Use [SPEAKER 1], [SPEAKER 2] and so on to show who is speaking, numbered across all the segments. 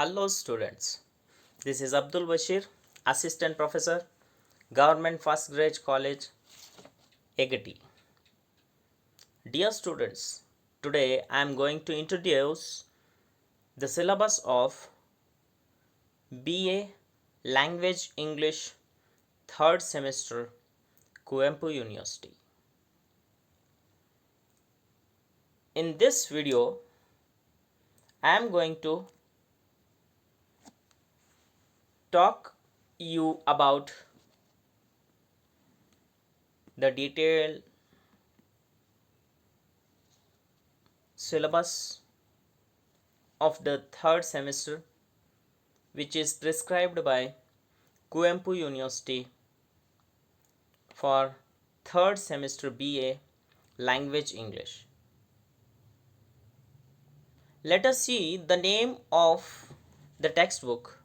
[SPEAKER 1] Hello students, this is Abdul Bashir, Assistant Professor, Government First Grade College, Egati. Dear students, today I am going to introduce the syllabus of BA Language English 3rd semester, Kuvempu University. In this video, I am going to talk you about the detailed syllabus of the 3rd semester, which is prescribed by Kuvempu University for 3rd semester BA Language English. Let us see the name of the textbook.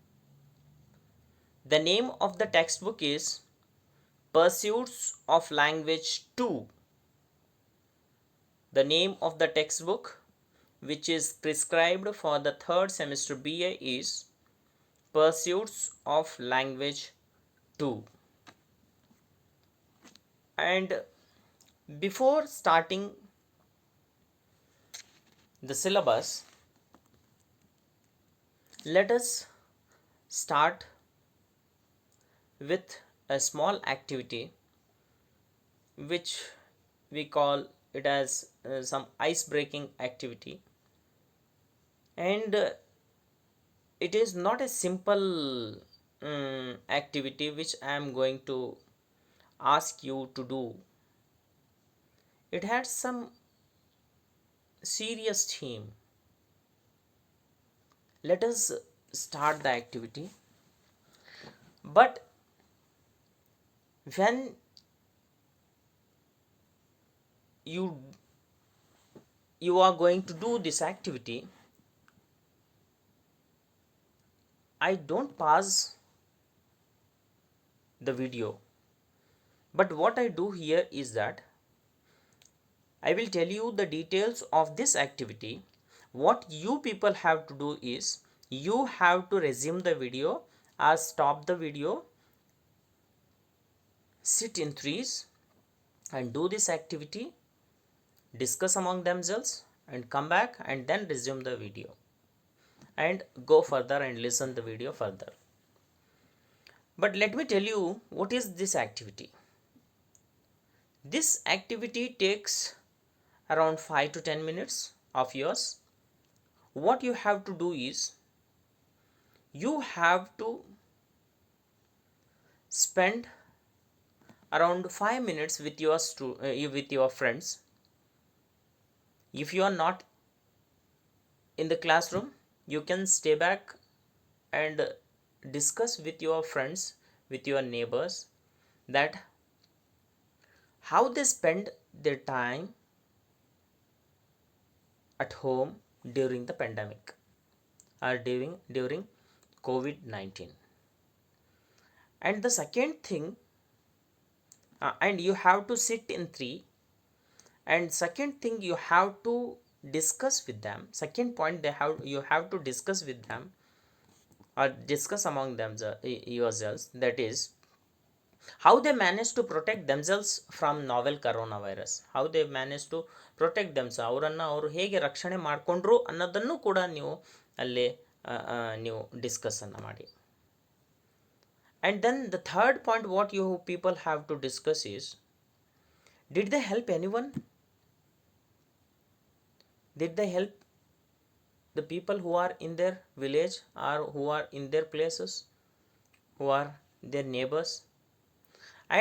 [SPEAKER 1] The name of the textbook is Pursuits of Language 2. The name of the textbook which is prescribed for the 3rd semester BA is Pursuits of Language 2. And before starting the syllabus, let us start with a small activity which we call it as some ice breaking activity, and it is not a simple activity which I am going to ask you to do. It had some serious theme. Let us start the activity. But when you are going to do this activity, I don't pause the video, but what I do here is that I will tell you the details of this activity. What you people have to do is you have to resume the video or stop the video, sit in threes and do this activity, discuss among themselves and come back and then resume the video and go further and listen the video further. But let me tell you what is this activity. This activity takes around 5 to 10 minutes of yours. What you have to do is you have to spend around 5 minutes with your friends. If you are not in the classroom, you can stay back and discuss with your friends, with your neighbors, that how they spend their time at home during the pandemic or during COVID-19. And the second thing, and you have to sit in three, and second thing you have to discuss with them. Second point, you have to discuss with them or discuss among them yourselves, that is how they manage to protect themselves from novel coronavirus. How they manage to protect themselves, ಅವರನ್ನು ಅವರು ಹೇಗೆ ರಕ್ಷಣೆ ಮಾಡಿಕೊಂಡ್ರು ಅನ್ನೋದನ್ನು ಕೂಡ ನೀವು ಅಲ್ಲಿ ನೀವು ಡಿಸ್ಕಸನ್ನು ಮಾಡಿ. And then the third point what you people have to discuss is, did they help anyone? Did they help the people who are in their village or who are in their places, who are their neighbors?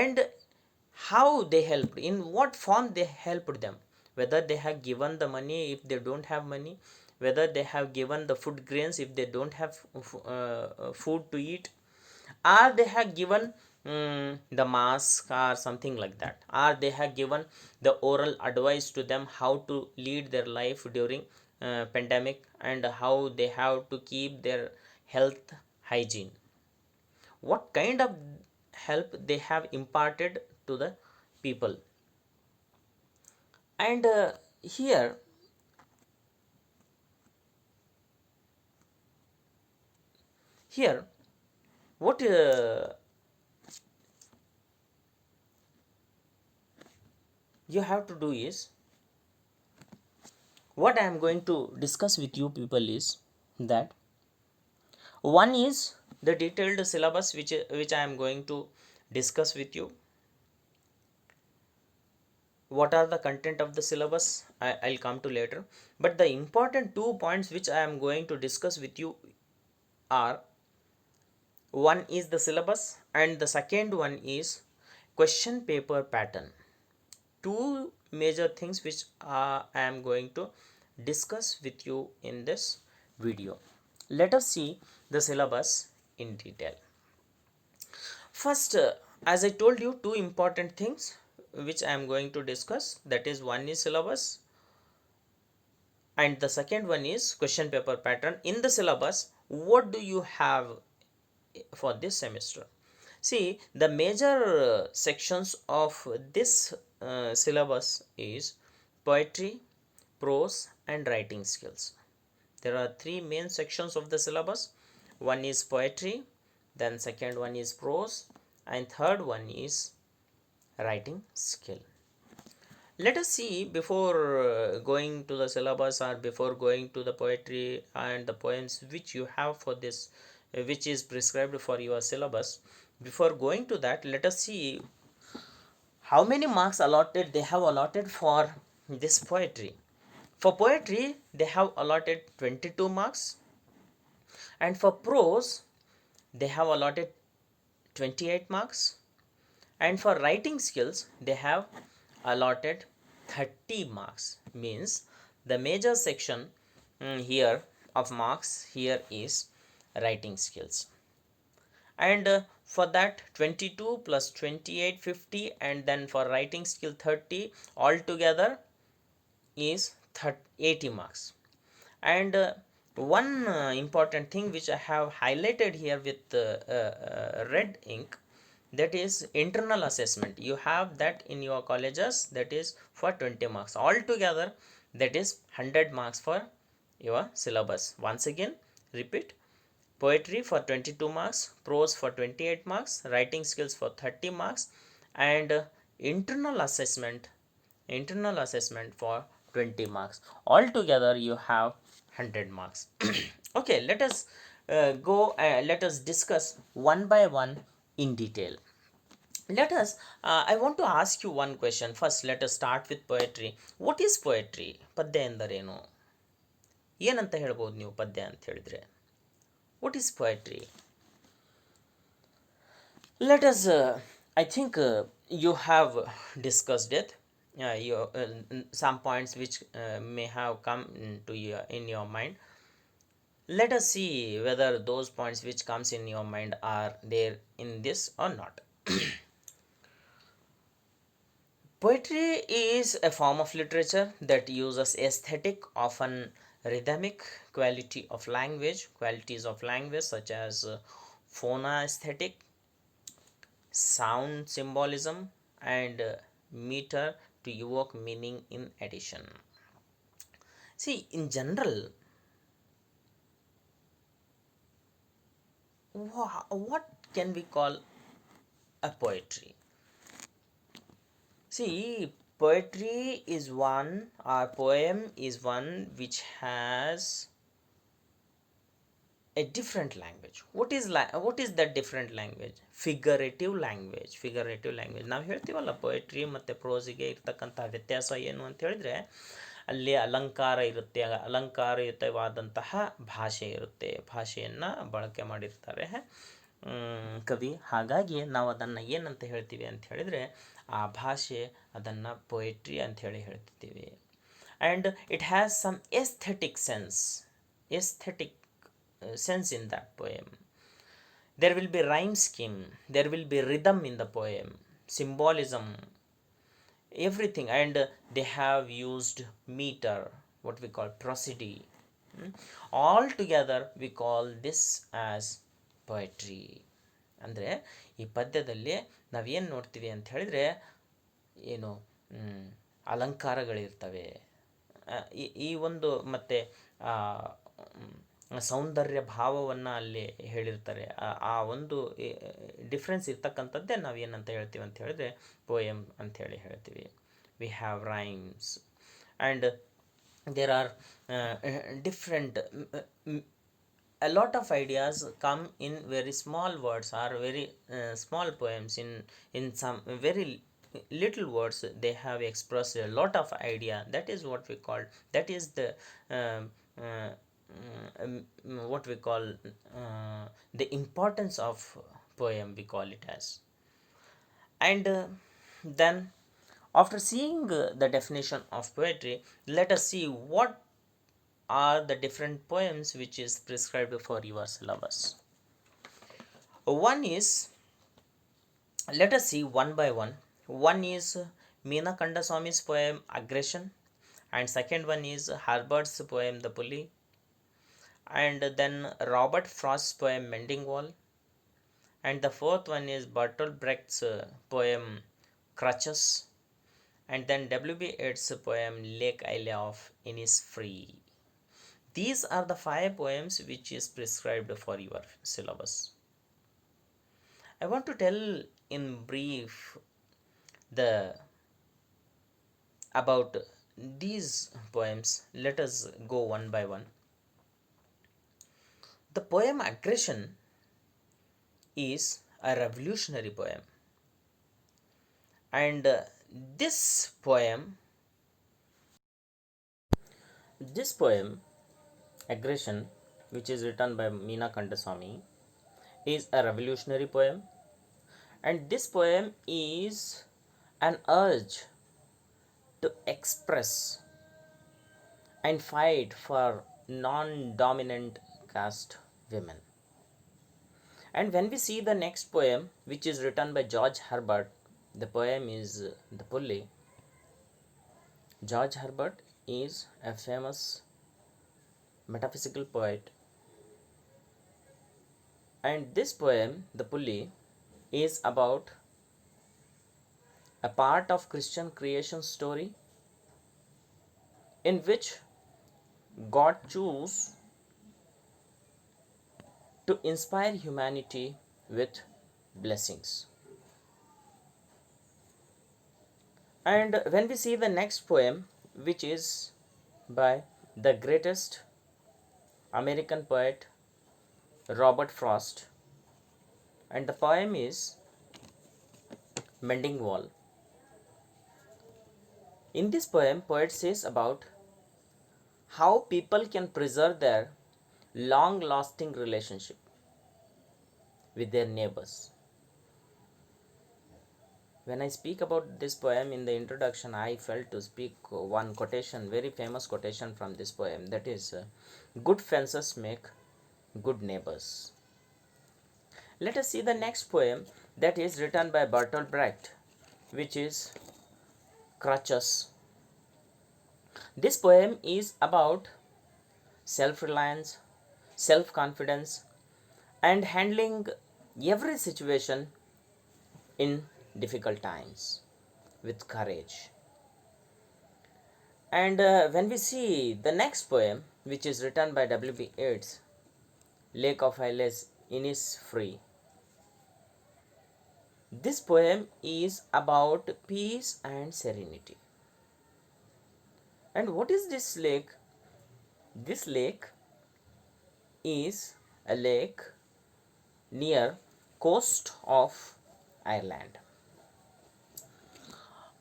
[SPEAKER 1] And how they helped, in what form they helped them, whether they have given the money if they don't have money, whether they have given the food grains if they don't have food to eat, or they have given the mask or something like that, or they have given the oral advice to them how to lead their life during pandemic and how they have to keep their health hygiene. What kind of help they have imparted to the people. And here here what you have to do is, what I am going to discuss with you people is that one is the detailed syllabus which I am going to discuss with you. What are the content of the syllabus, I'll come to later, but the important 2 points which I am going to discuss with you are, one is the syllabus and the second one is question paper pattern. Two major things which I am going to discuss with you in this video. Let us see the syllabus in detail. First, as I told you, two important things which I am going to discuss, that is, one is syllabus and the second one is question paper pattern. In the syllabus, what do you have for this semester? See, the major sections of this syllabus is poetry, prose and writing skills. There are three main sections of the syllabus. One is poetry, then second one is prose, and third one is writing skill. Let us see, before going to the syllabus or before going to the poetry and the poems which you have for this, which is prescribed for your syllabus, before going to that, let us see how many marks allotted they have allotted for this poetry. For poetry, they have allotted 22 marks, and for prose, they have allotted 28 marks, and for writing skills, they have allotted 30 marks. Means the major section here of marks here is writing skills, and for that 22 plus 28 50, and then for writing skill 30, altogether is 80 marks. And one important thing which I have highlighted here with red ink, that is internal assessment. You have that in your colleges, that is for 20 marks. Altogether, that is 100 marks for your syllabus. Once again, repeat: poetry for 22 marks, prose for 28 marks, writing skills for 30 marks, and internal assessment for 20 marks. Altogether, you have 100 marks. Okay, let us discuss one by one in detail. I want to ask you one question. First, let us start with poetry. What is poetry? ಪದ್ಯ ಎಂದರೇನು? ಏನಂತ ಹೇಳ್ಬೋದು ನೀವು ಪದ್ಯ ಅಂತ ಹೇಳಿದ್ರೆ? What is poetry? Let us, I think you have discussed it. Some points which may have come in your mind. Let us see whether those points which comes in your mind are there in this or not. Poetry is a form of literature that uses aesthetic, often rhythmic qualities of language such as phono aesthetic, sound symbolism, and meter to evoke meaning in addition. See, in general, what can we call a poetry? See, poetry is one, or poem is one which has a different language. What is that different language? Figurative language. ನಾವು ಹೇಳ್ತೀವಲ್ಲ, poetry ಮತ್ತು ಪ್ರೋಸಿಗೆ ಇರ್ತಕ್ಕಂಥ ವ್ಯತ್ಯಾಸ ಏನು ಅಂತ ಹೇಳಿದ್ರೆ, ಅಲ್ಲಿ ಅಲಂಕಾರಯುತವಾದಂತಹ ಭಾಷೆ ಇರುತ್ತೆ, ಭಾಷೆಯನ್ನು ಬಳಕೆ ಮಾಡಿರ್ತಾರೆ ಕವಿ. ಹಾಗಾಗಿ ನಾವು ಅದನ್ನು ಏನಂತ ಹೇಳ್ತೀವಿ ಅಂತ ಹೇಳಿದರೆ, ಆ ಭಾಷೆ ಅದನ್ನು ಪೊಯೆಟ್ರಿ ಅಂತ ಹೇಳ್ತಿದ್ದೀವಿ. And it has some aesthetic sense in that poem. There will be rhyme scheme, there will be rhythm in the poem, symbolism, everything, and they have used meter, what we call prosody. All together we call this as poetry. ಅಂದರೆ ಈ ಪದ್ಯದಲ್ಲಿ ನಾವೇನು ನೋಡ್ತೀವಿ ಅಂತ ಹೇಳಿದ್ರೆ, ಏನು ಅಲಂಕಾರಗಳಿರ್ತವೆ, ಈ ಒಂದು ಮತ್ತು ಸೌಂದರ್ಯ ಭಾವವನ್ನು ಅಲ್ಲಿ ಹೇಳಿರ್ತಾರೆ. ಆ ಒಂದು ಡಿಫ್ರೆನ್ಸ್ ಇರ್ತಕ್ಕಂಥದ್ದೇ ನಾವು ಏನಂತ ಹೇಳ್ತೀವಿ ಅಂತ ಹೇಳಿದ್ರೆ ಪೋಯಮ್ ಅಂಥೇಳಿ ಹೇಳ್ತೀವಿ. We have rhymes and there are different a lot of ideas come in very small words or very small poems. In some very little words they have expressed a lot of idea. That is what we call, that is the um, uh, what we call the importance of poem, we call it as. And then after seeing the definition of poetry, let us see what are the different poems which is prescribed for your syllabus. One is, let us see one by one. One is Meena Kandaswamy's poem Aggression, and second one is Herbert's poem The Pulley, and then Robert Frost's poem Mending Wall, and the fourth one is Bertolt Brecht's poem Crutches, and then W.B. Yeats' poem Lake Isle of Innisfree. These are the 5 poems which is prescribed for your syllabus. I want to tell in brief the about these poems. Let us go one by one. The poem Aggression is a revolutionary poem, and this poem Aggression, which is written by Meena Kandaswamy, is a revolutionary poem, and this poem is an urge to express and fight for non-dominant caste women. And when we see the next poem, which is written by George Herbert, the poem is The Pulley. George Herbert is a famous metaphysical poet, and this poem, The Pulley, is about a part of Christian creation story in which God chose to inspire humanity with blessings. And when we see the next poem, which is by the greatest American poet Robert Frost, and the poem is Mending Wall. In this poem, poet says about how people can preserve their long lasting relationship with their neighbors. When I speak about this poem in the introduction, I felt to speak one quotation, very famous quotation from this poem, that is, good fences make good neighbors. Let us see the next poem, that is written by Bertolt Brecht, which is Crutches. This poem is about self-reliance, self-confidence, and handling every situation in difficult times with courage. And when we see the next poem, which is written by W.B. Yeats, Lake of Isles Innisfree, this poem is about peace and serenity. And what is this lake? This lake is a lake near coast of Ireland.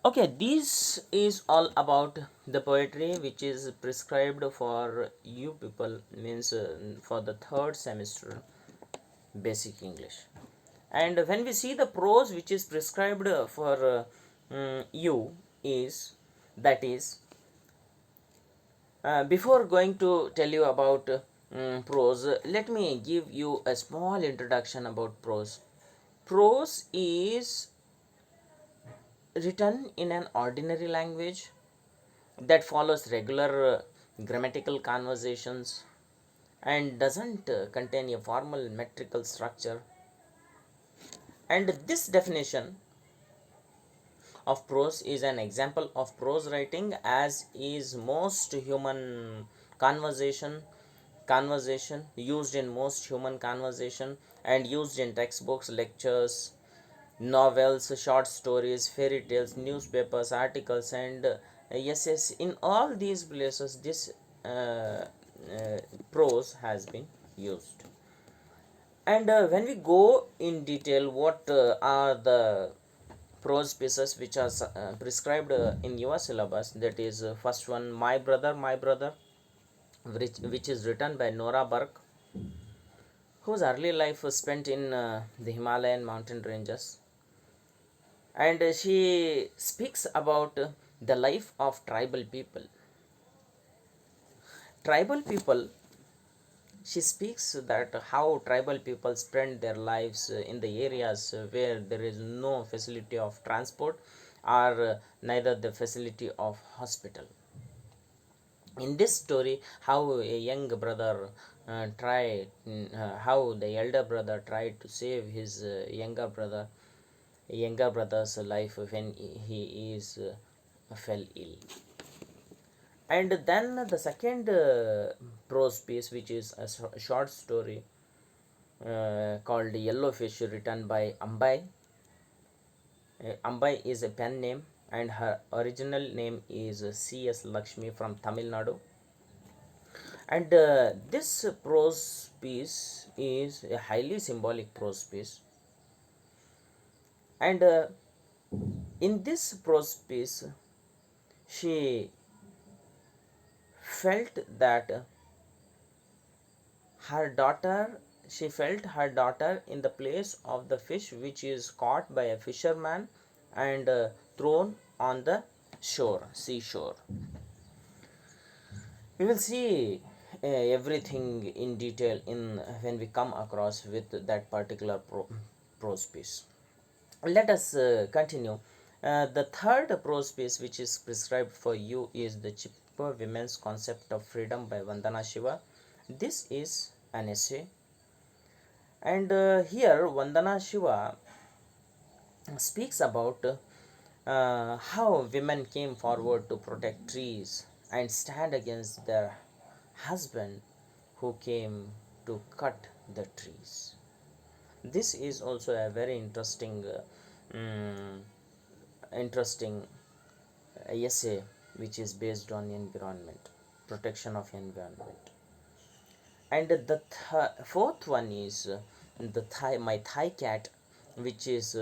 [SPEAKER 1] Okay, this is all about the poetry which is prescribed for you people, means for the 3rd semester basic English. And when we see the prose which is prescribed for you is, that is, before going to tell you about prose, let me give you a small introduction about prose. Prose is written in an ordinary language that follows regular grammatical conversations and doesn't contain a formal metrical structure. And this definition of prose is an example of prose writing, as is most human conversation conversation, used in most human conversation, and used in textbooks, lectures, novels, short stories, fairy tales, newspapers, articles, and yes, yes, in all these places, this prose has been used. And when we go in detail, what are the prose pieces which are prescribed in your syllabus? That is, first one, My Brother, which is written by Nora Burke, whose early life was spent in the Himalayan mountain ranges. And she speaks about the life of tribal people. Tribal people, she speaks that how tribal people spend their lives in the areas where there is no facility of transport or neither the facility of hospital. In this story, how a young brother how the elder brother tried to save his younger brother's life when he is fell ill. And then the second prose piece, which is a short story called Yellowfish, written by Ambai. Ambai is a pen name, and her original name is C.S. Lakshmi from Tamil Nadu. And this prose piece is a highly symbolic prose piece. And in this prose piece, she felt that her daughter she felt her daughter in the place of the fish which is caught by a fisherman and thrown on the seashore. We will see everything in detail in when we come across with that particular prose piece. Let us continue. The third prose piece which is prescribed for you is the Chippa Women's Concept of Freedom by Vandana Shiva. This is an essay, and here Vandana Shiva speaks about how women came forward to protect trees and stand against their husband who came to cut the trees. This is also a very interesting essay which is based on environment, protection of environment. And the fourth one is my Thai cat, which is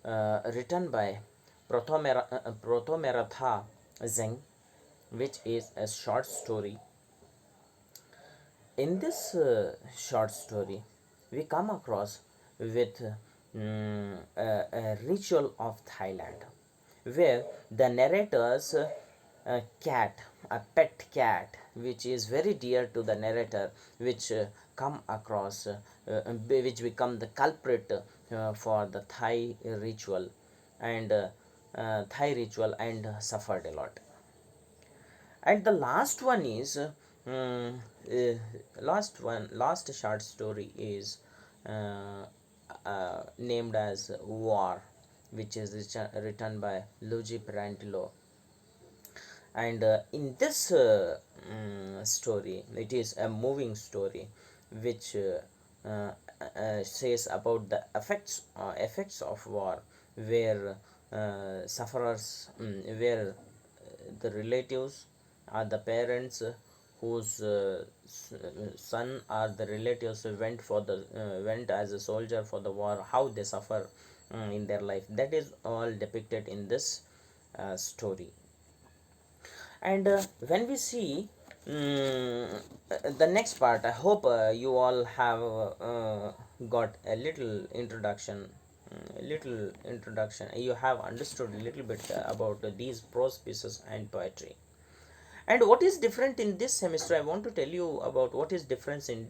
[SPEAKER 1] written by Protomeratha Zeng, which is a short story. In this short story, we come across with a ritual of Thailand, where the narrator's cat, a pet cat, which is very dear to the narrator, which come across, which become the culprit for the Thai ritual and suffered a lot. And the last one is last short story is named as War, which is written by Luigi Pirandello. And in this story, it is a moving story which says about the effects of war, where where the relatives or the parents whose son or the relatives went as a soldier for the war, how they suffer in their life. That is all depicted in this story. And when we see the next part, I hope you all have got a little introduction. You have understood a little bit about these prose pieces and poetry. And what is different in this semester? I want to tell you about what is different in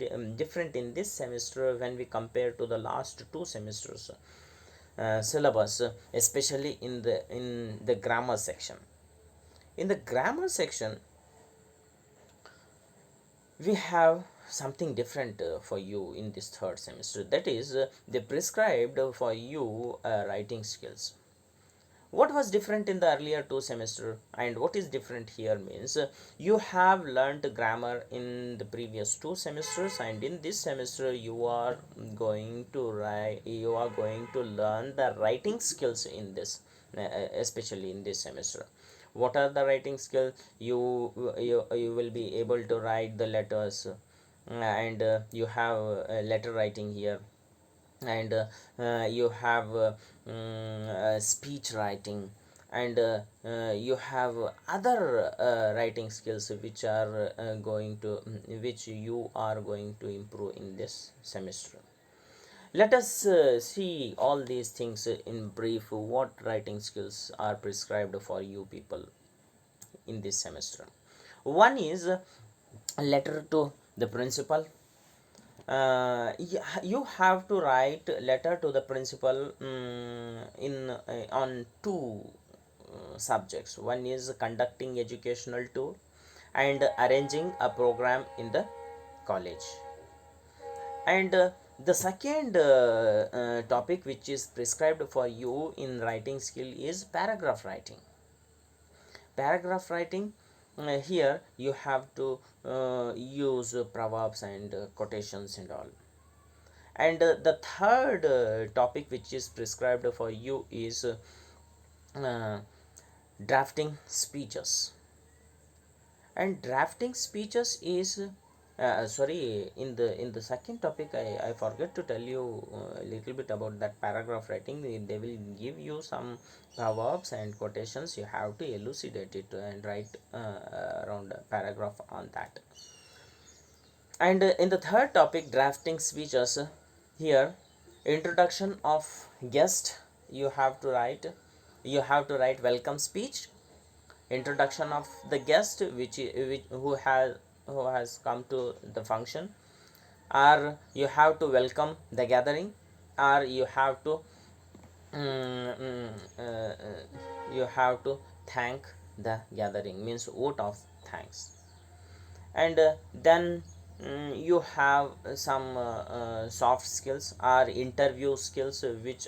[SPEAKER 1] this semester when we compare to the last two semesters syllabus, especially in the grammar section. In the grammar section, we have something different for you in this third semester. That is, they prescribed for you writing skills. What was different in the earlier two semester and what is different here means, you have learned grammar in the previous two semesters, and in this semester you are going to write, you are going to learn the writing skills in this, especially in this semester. What are the writing skills? You will be able to write the letters, and you have letter writing here, and you have speech writing, and you have other writing skills which are going to which you are going to improve in this semester. Let us see all these things in brief, what writing skills are prescribed for you people in this semester. One is a letter to the principal. You have to write letter to the principal, in on two subjects. One is conducting educational tour and arranging a program in the college. And the second topic which is prescribed for you in writing skill is paragraph writing. Paragraph writing, here you have to use proverbs and quotations and all. And the third topic which is prescribed for you is uh, drafting speeches. And drafting speeches is sorry, in the second topic, I forget to tell you a little bit about that paragraph writing. They will give you some proverbs and quotations. You have to elucidate it and write around a paragraph on that. And in the third topic, drafting speeches, here introduction of guest, you have to write, welcome speech, introduction of the guest which who has come to the function, or you have to welcome the gathering, or you have to mm, mm, uh, uh, you have to thank the gathering, means vote of thanks. And then you have some soft skills or interview skills, which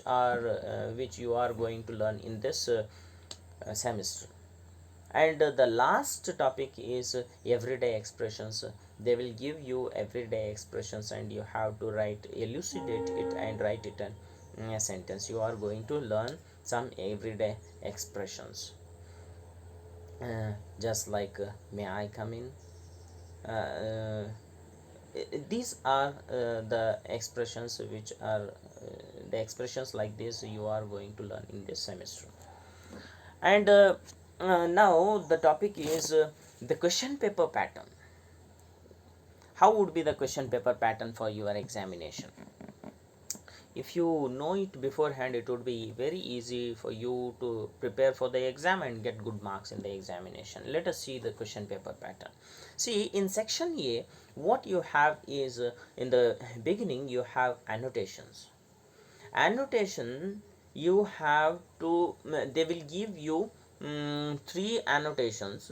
[SPEAKER 1] you are going to learn in this semester. And the last topic is everyday expressions. They will give you everyday expressions, and you have to write, elucidate it and write it in a sentence. You are going to learn some everyday expressions, just like may I come in. uh, these are the expressions which are the expressions like this you are going to learn in this semester. And now the topic is the question paper pattern. How would be the question paper pattern for your examination? If you know it beforehand, it would be very easy for you to prepare for the exam and get good marks in the examination. Let us see the question paper pattern. See, in section A, what you have is in the beginning you have annotations. Annotation, you have to they will give you three annotations,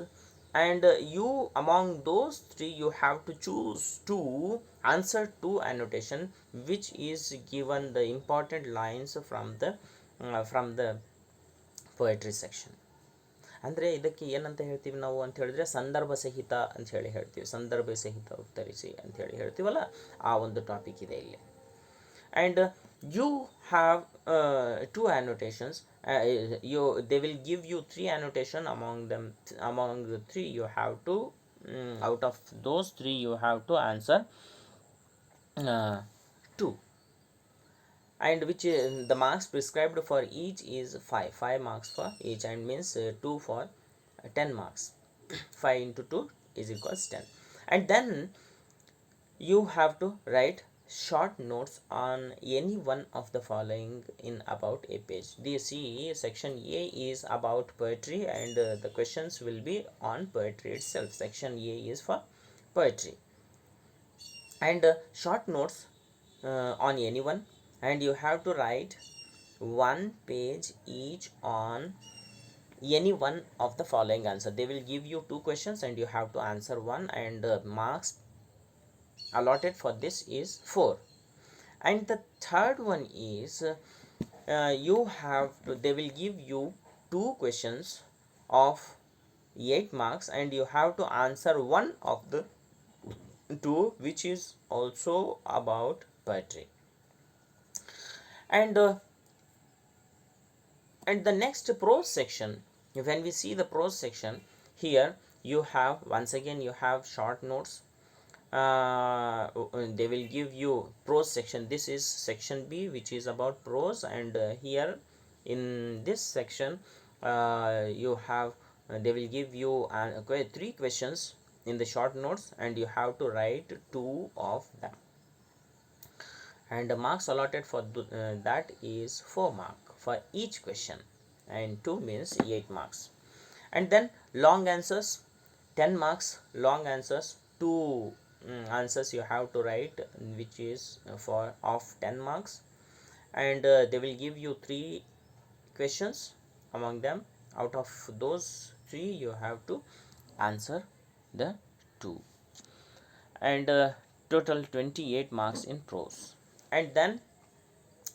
[SPEAKER 1] and you among those three you have to choose to answer two annotation, which is given the important lines from the poetry section. ಅಂದರೆ ಇದಕ್ಕೆ ಏನಂತ ಹೇಳ್ತೀವಿ ನಾವು ಅಂತ ಹೇಳಿದ್ರೆ ಸಂದರ್ಭ ಸಹಿತ ಅಂತ ಹೇಳಿ ಹೇಳ್ತೀವಿ. ಸಂದರ್ಭ ಸಹಿತ ಉತ್ತರಿಸಿ ಅಂತ ಹೇಳಿ ಹೇಳ್ತೀವಲ್ಲ, ಆ ಒಂದು ಟಾಪಿಕ್ ಇದೆ ಇಲ್ಲಿ. And you have two annotations. They will give you three annotation. Among the three you have to out of those three you have to answer two, and which the marks prescribed for each is 5 marks for each, and means 2 for 10 marks. 5 into 2 is equals 10. And then you have to write short notes on any one of the following in about a page. Do you see, section A is about poetry, and the questions will be on poetry itself. Section A is for poetry, and short notes on anyone, and you have to write one page each on any one of the following answer. They will give you two questions and you have to answer one, and marks allotted for this is 4. And the third one is you have to, they will give you two questions of 8 marks, and you have to answer one of the two which is also about poetry. And uh, and the next prose section, when we see the prose section, here you have, once again you have short notes. They will give you prose section. This is section B, which is about prose, and here in this section you have they will give you three questions in the short notes, and you have to write two of them, and the marks allotted for that is 4 mark for each question, and 2 means 8 marks. And then long answers, 10 marks. Long answers, 2 answers you have to write, which is for of 10 marks, and they will give you 3 questions among them. Out of those 3 you have to answer the 2, and total 28 marks in prose. And then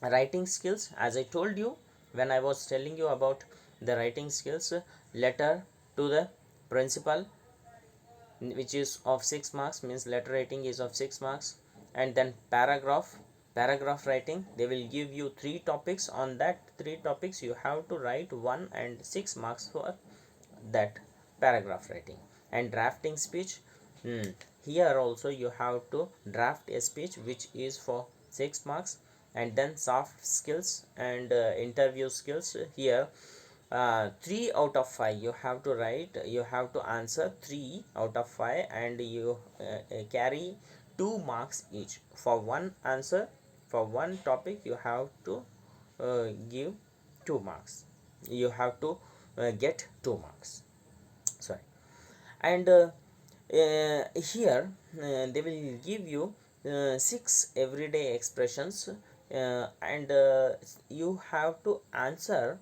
[SPEAKER 1] writing skills, as I told you when I was telling you about the writing skills, letter to the principal, which is of 6 marks, means letter writing is of 6 marks. And then paragraph writing, they will give you 3 topics. On that 3 topics you have to write 1 and 6 marks for that paragraph writing. And drafting speech, here also you have to draft a speech, which is for 6 marks. And then soft skills and interview skills, here 3 out of 5 you have to write, you have to answer 3 out of 5, and you carry 2 marks each for one answer. For one topic you have to give 2 marks, you have to get 2 marks, sorry. And here they will give you 6 everyday expressions, and you have to answer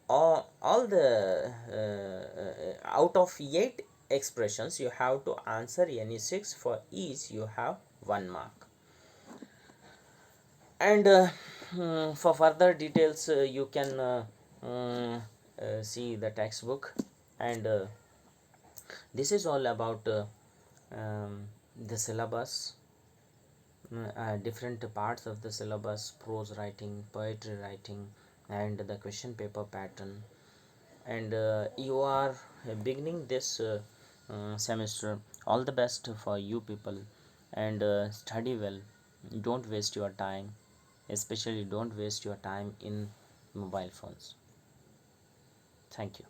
[SPEAKER 1] all the out of 8 expressions you have to answer any 6. For each you have 1 mark. And for further details you can see the textbook. And this is all about the syllabus, different parts of the syllabus: prose writing, poetry writing, and the question paper pattern. And you are beginning this semester. All the best for you people, and study well. Don't waste your time, especially don't waste your time in mobile phones. Thank you.